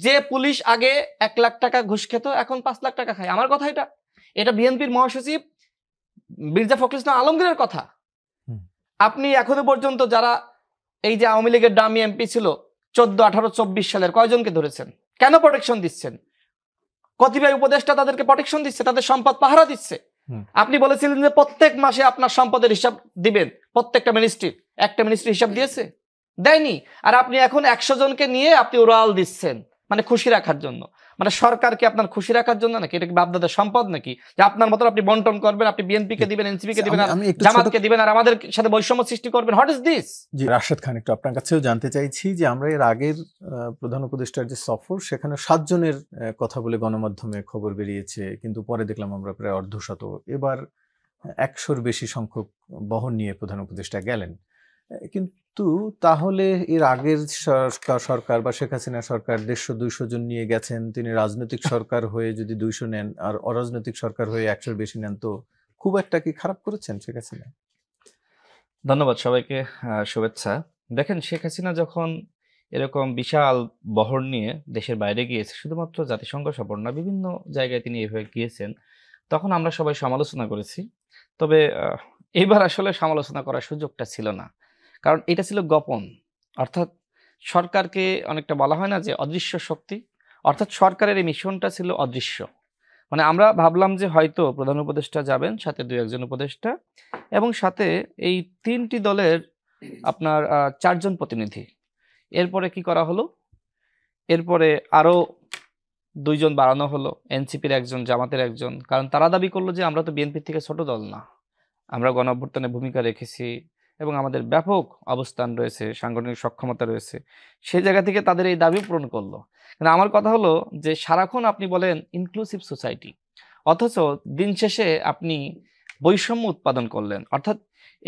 যে পুলিশ আগে 1 লাখ টাকা ঘুষ খেত এখন 5 লাখ টাকা খায়। আমার কথা এটা বিএনপির মহাসচিব মির্জা ফখরুল ইসলাম আলমগীরের কথা। আপনি এখনো পর্যন্ত যারা এই যে আওয়ামী লীগের ডামি এমপি ছিল 14, 18, 24 সালের কয়জনকে ধরেছেন? কেন প্রোটেকশন দিচ্ছেন? কতিপয় উপদেষ্টা তাদেরকে প্রোটেকশন দিচ্ছে, তাদের সম্পদ পাহারা দিচ্ছে। আপনি বলেছিলেন যে প্রত্যেক মাসে আপনার সম্পদের হিসাব দিবেন, প্রত্যেকটা মিনিস্ট্রি। একটা মিনিস্ট্রি হিসাব দিয়েছে? দেয়নি। আর আপনি এখন 100 জনকে নিয়ে আপনি উড়াল দিচ্ছেন, মানে খুশি রাখার জন্য। মানে সরকারকে আপনার খুশি রাখার জন্য নাকি? এটা কি বাপদাদার সম্পদ নাকি যে আপনার মতো আপনি বন্টন করবেন? আপনি বিএনপি কে দিবেন, এনসিপি কে দিবেন, আর জামাতকে দিবেন, আর আমাদের সাথে বৈষম্য সৃষ্টি করবেন? What is this? জি রাশেদ খান, একটু আপনার কাছেও জানতে চাইছি যে আমরা এর আগের প্রধান উপদেষ্টার যে সফর, সেখানে 7 জনের কথা বলে গণমাধ্যমে খবর বেরিয়েছে, কিন্তু পরে দেখলাম আমরা প্রায় অর্ধশত। এবার 100-র বেশি সংখ্যক বহন নিয়ে প্রধান উপদেষ্টা গেলেন। কিন্তু তাহলে এর আগের সরকার বা শেখ হাসিনা সরকার 150-200 জন নিয়ে গেছেন, তিনি রাজনৈতিক সরকার হয়ে যদি 200 নেন আর অরাজনৈতিক সরকার হয়ে 100-র বেশি নেন, তো খুব একটা কি খারাপ করেছেন শেখ হাসিনা? ধন্যবাদ সবাইকে, শুভেচ্ছা। দেখেন, শেখ হাসিনা যখন এরকম বিশাল বহর নিয়ে দেশের বাইরে গিয়েছে, শুধুমাত্র জাতিসংঘ সফর না, বিভিন্ন জায়গায় তিনি এভাবে গিয়েছেন, তখন আমরা সবাই সমালোচনা করেছি। তবে এবার আসলে সমালোচনা করার সুযোগটা ছিল না, কারণ এটা ছিল গোপন। অর্থাৎ সরকারকে অনেকটা বলা হয় না যে অদৃশ্য শক্তি, অর্থাৎ সরকারের এই মিশনটা ছিল অদৃশ্য। মানে আমরা ভাবলাম যে হয়তো প্রধান উপদেষ্টা যাবেন, সাথে 2-1 জন উপদেষ্টা, এবং সাথে এই 3টি দলের আপনার 4 জন প্রতিনিধি। এরপরে কি করা হলো? এরপরে আরো 2 জন বাড়ানো হলো, এনসিপির 1 জন, জামাতের 1 জন। কারণ তারা দাবি করলো যে আমরা তো বিএনপির থেকে ছোট দল না, আমরা গণঅভ্যুত্থানে ভূমিকা রেখেছি এবং আমাদের ব্যাপক অবস্থান রয়েছে, সাংগঠনিক সক্ষমতা রয়েছে। সেই জায়গা থেকে তাদের এই দাবি পূরণ করলো। কিন্তু আমার কথা হলো যে সারাক্ষণ আপনি বলেন ইনক্লুসিভ সোসাইটি, অথচ দিন শেষে আপনি বৈষম্য উৎপাদন করলেন। অর্থাৎ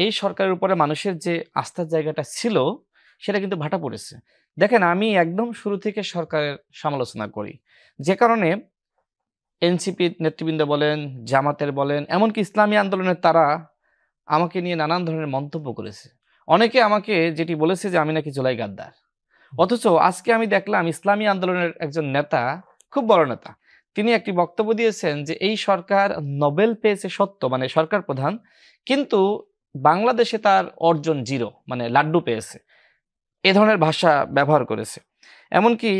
এই সরকারের উপরে মানুষের যে আস্থার জায়গাটা ছিল সেটা কিন্তু ভাটা পড়েছে। দেখেন, আমি একদম শুরু থেকে সরকারের সমালোচনা করি, যে কারণে এনসিপির নেতৃবৃন্দ বলেন, জামাতের বলেন, এমনকি ইসলামী আন্দোলনের তারা আমাকে নিয়ে নানান ধরনের মন্তব্য করেছে। অনেকে আমাকে যেটি বলেছে যে আমি নাকি জুলাই গাদ্দার। অথচ আজকে আমি দেখলাম ইসলামী আন্দোলনের একজন নেতা, খুব বড় নেতা, তিনি একটি বক্তব্য দিয়েছেন যে এই সরকার নোবেল পেয়েছে সত্য, মানে সরকার প্রধান, কিন্তু বাংলাদেশে তার অর্জন 0, মানে লাড্ডু পেয়েছে। এ ধরনের ভাষা ব্যবহার করেছে। এমনকি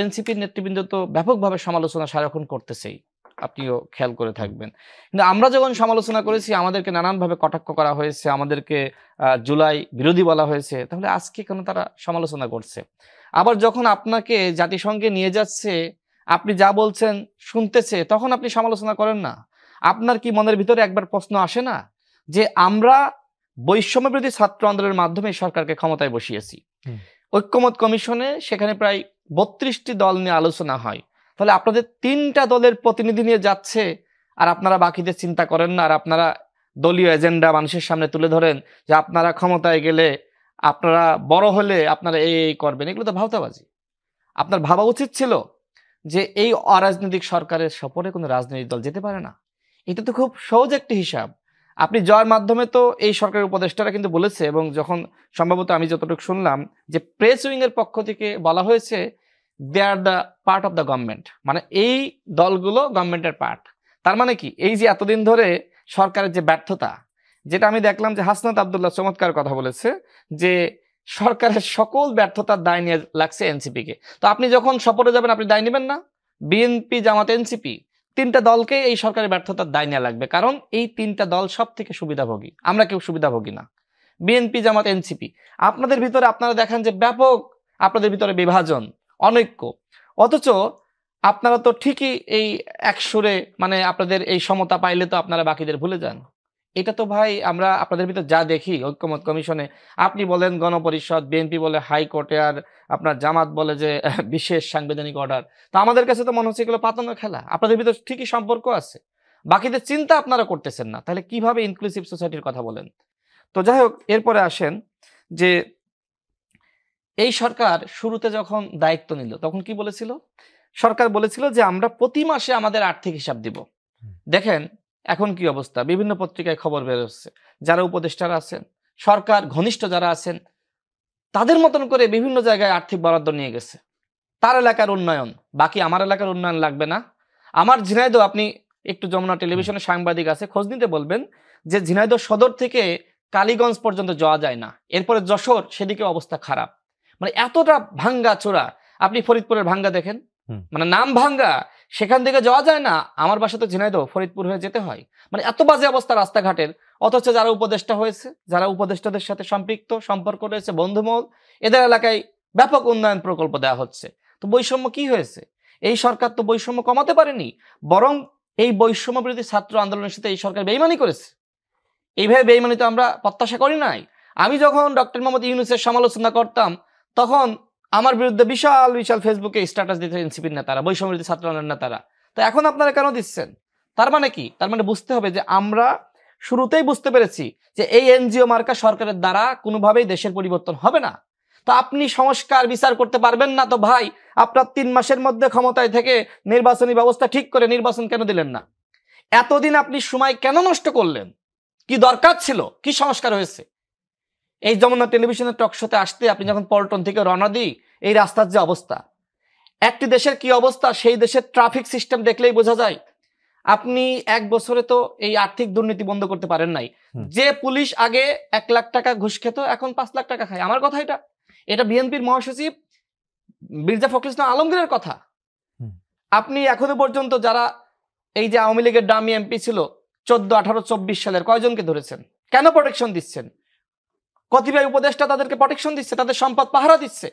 এনসিপির নেতৃবৃন্দ তো ব্যাপকভাবে সমালোচনা সারাক্ষণ করতেছেই, আপনিও খেয়াল করে থাকবেন। কিন্তু আমরা যখন সমালোচনা করেছি, আমাদেরকে নানানভাবে কটাক্ষ করা হয়েছে, আমাদেরকে জুলাই বিরোধী বলা হয়েছে, তাহলে আজকে কেন তারা সমালোচনা করছে? আবার যখন আপনাকে জাতিসংঘে নিয়ে যাচ্ছে, আপনি যা বলছেন শুনতেছে, তখন আপনি সমালোচনা করেন না। আপনার কি মনের ভিতরে একবার প্রশ্ন আসে না যে আমরা বৈষম্য বিরোধী ছাত্র আন্দোলনের মাধ্যমে সরকারকে ক্ষমতায় বসিয়েছি? ঐক্যমত কমিশনে সেখানে প্রায় 32টি দল নিয়ে আলোচনা হয়। তাহলে আপনাদের 3টা দলের প্রতিনিধি নিয়ে যাচ্ছে, আর আপনারা বাকিদের চিন্তা করেন না, আর আপনারা দলীয় এজেন্ডা মানুষের সামনে তুলে ধরেন যে আপনারা ক্ষমতায় গেলে, আপনারা বড় হলে আপনারা এই করবেন। এগুলো তো ভাওতাবাজি। আপনার ভাবা উচিত ছিল যে এই অরাজনৈতিক সরকারের সফরে কোনো রাজনৈতিক দল যেতে পারে না। এটা তো খুব সহজ একটি হিসাব। আপনি জয়ের মাধ্যমে তো এই সরকারের উপদেষ্টারা কিন্তু বলেছে, এবং যখন সম্ভবত আমি যতটুকু শুনলাম যে প্রেস উইং এর পক্ষ থেকে বলা হয়েছে they are the part of the government, মানে এই দলগুলো গভর্নমেন্টের পার্ট। তার মানে কি, এই যে এতদিন ধরে সরকারের যে ব্যর্থতা, যেটা আমি দেখলাম যে হাসনাত আব্দুল্লাহ চমৎকার কথা বলেছে যে সরকারের সকল ব্যর্থতার দায় নিয়ে লাগছে এনসিপি কে। তো আপনি যখন সফরে যাবেন, আপনি দায় নেবেন না? বিএনপি, জামাত, এনসিপি 3টা দলকে এই সরকারের ব্যর্থতার দায় নেওয়া লাগবে, কারণ এই 3টা দল সব থেকে সুবিধাভোগী, আমরা কেউ সুবিধাভোগী না। বিএনপি, জামাত, এনসিপি, আপনাদের ভিতরে আপনারা দেখেন যে ব্যাপক আপনাদের ভিতরে বিভাজন, অনৈক্য, অথচ আপনারা তো ঠিকই এই এক সুরে, মানে আপনাদের এই সমতা পাইলে তো আপনারা বাকিদের ভুলে যান। এটা তো ভাই আমরা আপনাদের ভিতর যা দেখি ঐক্যমত কমিশনে, আপনি বলেন গণপরিষদ, বিএনপি বলে হাইকোর্টে, আর আপনার জামাত বলে যে বিশেষ সাংবিধানিক অর্ডার। তো আমাদের কাছে তো মনে হচ্ছে এগুলো পাতানো খেলা। আপনাদের ভিতর ঠিকই সম্পর্ক আছে, বাকিদের চিন্তা আপনারা করতেছেন না, তাহলে কিভাবে ইনক্লুসিভ সোসাইটির কথা বলেন? তো যাই হোক, এরপরে আসেন যে এই সরকার শুরুতে যখন দায়িত্ব নিল তখন কি বলেছিল? সরকার বলেছিল যে আমরা প্রতি মাসে আমাদের আর্থিক হিসাব দিব। দেখেন এখন কি অবস্থা, বিভিন্ন পত্রিকায় খবর বের হচ্ছে, যারা উপদেষ্টারা আছেন, সরকার ঘনিষ্ঠ যারা আছেন, তাদের মতন করে বিভিন্ন জায়গায় আর্থিক বরাদ্দ নিয়ে গেছে। তার এলাকার উন্নয়ন, বাকি আমার এলাকার উন্নয়ন লাগবে না। আমার ঝিনাইদহ, আপনি একটু যমুনা টেলিভিশনের সাংবাদিক আছে, খোঁজ নিতে বলবেন যে ঝিনাইদহ সদর থেকে কালীগঞ্জ পর্যন্ত যাওয়া যায় না, এরপরে যশোর, সেদিকে অবস্থা খারাপ। মানে এতটা ভাঙ্গা চোরা। আপনি ফরিদপুরের ভাঙ্গা দেখেন, মানে নাম ভাঙ্গা, সেখান থেকে যাওয়া যায় না। আমার বাসা তো ঝিনাইদহ, ফরিদপুর হয়ে যেতে হয়। মানে এত বাজে অবস্থা রাস্তাঘাটের। অথচ যারা উপদেষ্টা হয়েছে, যারা উপদেষ্টাদের সাথে সম্পৃক্ত, সম্পর্ক রয়েছে, বন্ধুমহল, এদের এলাকায় ব্যাপক উন্নয়ন প্রকল্প দেওয়া হচ্ছে। তো বৈষম্য কি হয়েছে? এই সরকার তো বৈষম্য কমাতে পারেনি, বরং এই বৈষম্য বিরোধী ছাত্র আন্দোলনের সাথে এই সরকার বেইমানি করেছে। এইভাবে বেইমানি তো আমরা প্রত্যাশা করি নাই। আমি যখন ডক্টর মোহাম্মদ ইউনূসের সমালোচনা করতাম, তখন আমার বিরুদ্ধে বিশাল বিশাল ফেসবুকে স্ট্যাটাস দিতে এনসিপির নেতারা, বৈষম্য বিরোধী ছাত্র আন্দোলনের নেতারা। তো এখন আপনারা কেন দিচ্ছেন? তার মানে কি? তার মানে বুঝতে হবে যে আমরা শুরুতেই বুঝতে পেরেছি যে এই এনজিও মার্কা সরকারের দ্বারা কোনোভাবেই দেশের পরিবর্তন হবে না। তো আপনি সংস্কার বিচার করতে পারবেন না তো ভাই, আপনার 3 মাসের মধ্যে ক্ষমতায় থেকে নির্বাচনী ব্যবস্থা ঠিক করে নির্বাচন কেন দিলেন না? এতদিন আপনি সময় কেন নষ্ট করলেন? কি দরকার ছিল? কি সংস্কার হয়েছে? এই যমুনা টেলিভিশনের টক শোতে আসতে আপনি যখন পল্টন থেকে রওনা দিই, এই রাস্তার যে অবস্থা, একটি দেশের কি অবস্থা সেই দেশের ট্রাফিক সিস্টেম দেখলেই বোঝা যায়। আপনি 1 বছরে তো এই আর্থিক দুর্নীতি বন্ধ করতে পারেন নাই। যে পুলিশ আগে 1 লাখ টাকা ঘুষ খেত, এখন 5 লাখ টাকা খায়। আমার কথা এটা বিএনপির মহাসচিব মির্জা ফখরুল ইসলাম আলমগীরের কথা। আপনি এখনো পর্যন্ত যারা এই যে আওয়ামী লীগের ডামি এমপি ছিল 14, 18, 24 সালের, কয়জনকে ধরেছেন? কেন প্রোটেকশন দিচ্ছেন? কতিপয় উপদেষ্টা তাদেরকে প্রোটেকশন দিচ্ছে, তাদের সম্পদ পাহারা দিচ্ছে।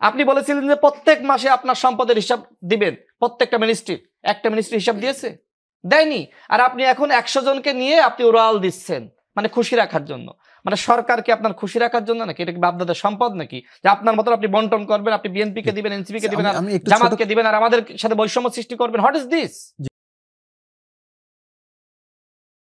আপনি বলেছিলেন যে প্রত্যেক মাসে আপনার সম্পদের হিসাব দিবেন, প্রত্যেকটা মিনিস্ট্রির। একটা মিনিস্ট্রি হিসাব দিয়েছে? দেয়নি। আর আপনি এখন 100 জনকে নিয়ে আপনি ওরাল দিচ্ছেন, মানে খুশি রাখার জন্য। মানে সরকারকে আপনার খুশি রাখার জন্য নাকি? এটা কি বাপদাদার সম্পদ নাকি যে আপনার মতন আপনি বন্টন করবেন? আপনি বিএনপি কে দিবেন, এনসিপি কে দিবেন, আর জামাতকে দিবেন, আর আমাদের সাথে বৈষম্য সৃষ্টি করবেন? What is this?